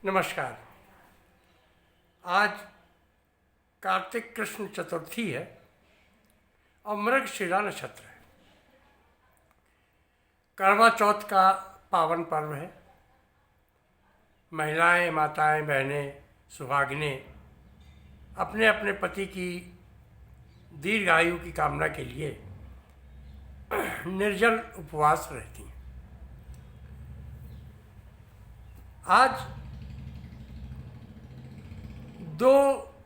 नमस्कार। आज कार्तिक कृष्ण चतुर्थी है और मृगशिरा नक्षत्र है। करवा चौथ का पावन पर्व है। महिलाएं, माताएं, बहनें, सुहागिनें अपने अपने पति की दीर्घायु की कामना के लिए निर्जल उपवास रहती हैं। आज दो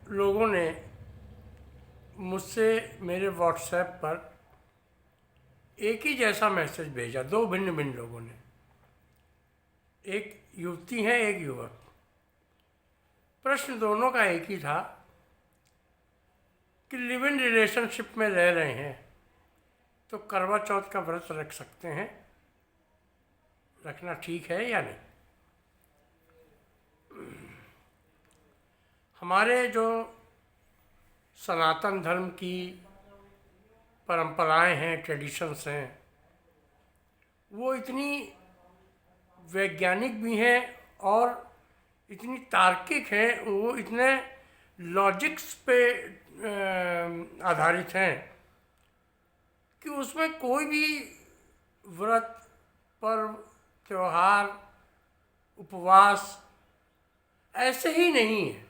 लोगों ने मुझसे मेरे व्हाट्सएप पर एक ही जैसा मैसेज भेजा। दो भिन्न भिन्न लोगों ने, एक युवती है, एक युवक। प्रश्न दोनों का एक ही था कि लिव इन रिलेशनशिप में रह रहे हैं तो करवा चौथ का व्रत रख सकते हैं, रखना ठीक है या नहीं। हमारे जो सनातन धर्म की परंपराएं हैं, ट्रेडिशंस हैं, वो इतनी वैज्ञानिक भी हैं और इतनी तार्किक हैं, वो इतने लॉजिक्स पे आधारित हैं कि उसमें कोई भी व्रत, पर्व, त्योहार, उपवास ऐसे ही नहीं है।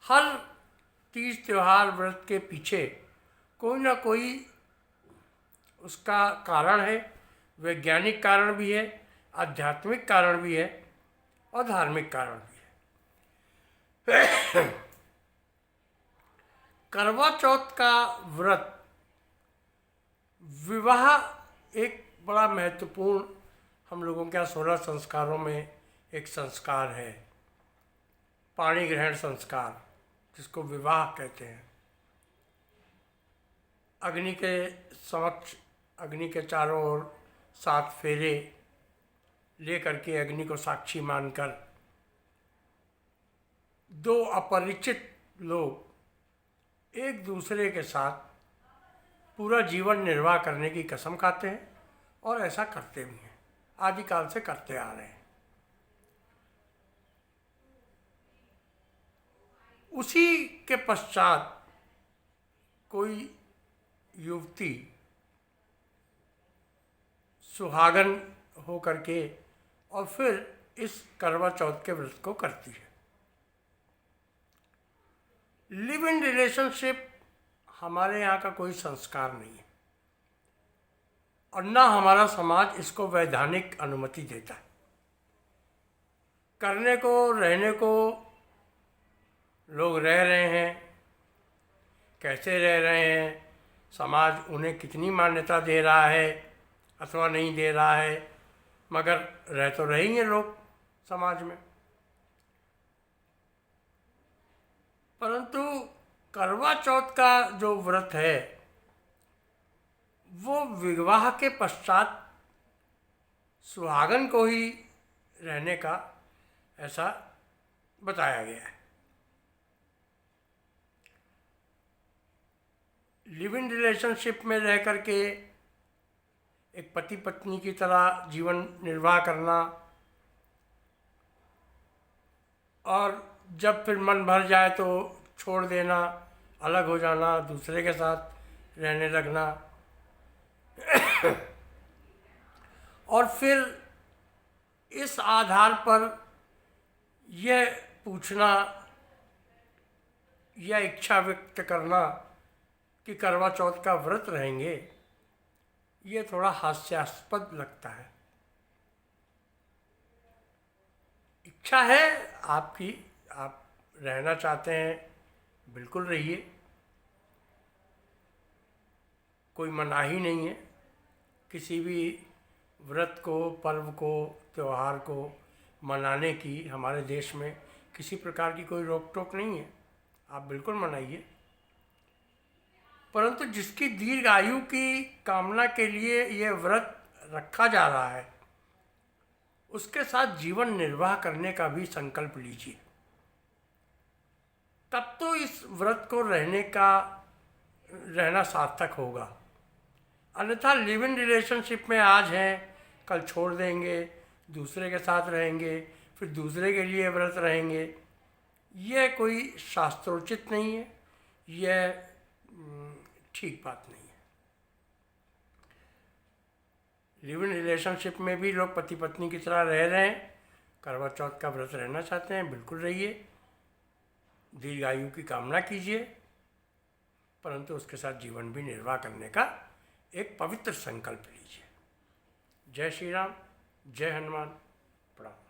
हर तीज त्योहार व्रत के पीछे कोई ना कोई उसका कारण है। वैज्ञानिक कारण भी है, आध्यात्मिक कारण भी है और धार्मिक कारण भी है। करवा चौथ का व्रत, विवाह एक बड़ा महत्वपूर्ण, हम लोगों के यहाँ 16 संस्कारों में एक संस्कार है, पाणी ग्रहण संस्कार, जिसको विवाह कहते हैं। अग्नि के समक्ष, अग्नि के चारों ओर 7 फेरे ले करके अग्नि को साक्षी मानकर दो अपरिचित लोग एक दूसरे के साथ पूरा जीवन निर्वाह करने की कसम खाते हैं और ऐसा करते भी हैं, आदिकाल से करते आ रहे हैं। उसी के पश्चात कोई युवती सुहागन हो करके और फिर इस करवा चौथ के व्रत को करती है। लिव इन रिलेशनशिप हमारे यहाँ का कोई संस्कार नहीं है और ना हमारा समाज इसको वैधानिक अनुमति देता है। करने को, रहने को लोग रह रहे हैं, कैसे रह रहे हैं, समाज उन्हें कितनी मान्यता दे रहा है अथवा नहीं दे रहा है, मगर रह तो रहेंगे लोग समाज में। परंतु करवा चौथ का जो व्रत है वो विवाह के पश्चात सुहागन को ही रहने का ऐसा बताया गया है। लिव इन रिलेशनशिप में रह करके एक पति पत्नी की तरह जीवन निर्वाह करना और जब फिर मन भर जाए तो छोड़ देना, अलग हो जाना, दूसरे के साथ रहने लगना और फिर इस आधार पर यह पूछना या इच्छा व्यक्त करना कि करवा चौथ का व्रत रहेंगे, ये थोड़ा हास्यास्पद लगता है। इच्छा है आपकी, आप रहना चाहते हैं, बिल्कुल रहिए, कोई मनाही नहीं है। किसी भी व्रत को, पर्व को, त्योहार को मनाने की हमारे देश में किसी प्रकार की कोई रोक टोक नहीं है, आप बिल्कुल मनाइए। परंतु जिसकी दीर्घ आयु की कामना के लिए यह व्रत रखा जा रहा है, उसके साथ जीवन निर्वाह करने का भी संकल्प लीजिए, तब तो इस व्रत को रहना सार्थक होगा। अन्यथा लिव इन रिलेशनशिप में आज हैं, कल छोड़ देंगे, दूसरे के साथ रहेंगे, फिर दूसरे के लिए व्रत रहेंगे, यह कोई शास्त्रोचित नहीं है, यह ठीक बात नहीं है। लिव इन रिलेशनशिप में भी लोग पति पत्नी की तरह रह रहे हैं, करवा चौथ का व्रत रहना चाहते हैं, बिल्कुल रहिए, दीर्घायु की कामना कीजिए, परंतु उसके साथ जीवन भी निर्वाह करने का एक पवित्र संकल्प लीजिए। जय श्री राम, जय हनुमान, प्रणाम।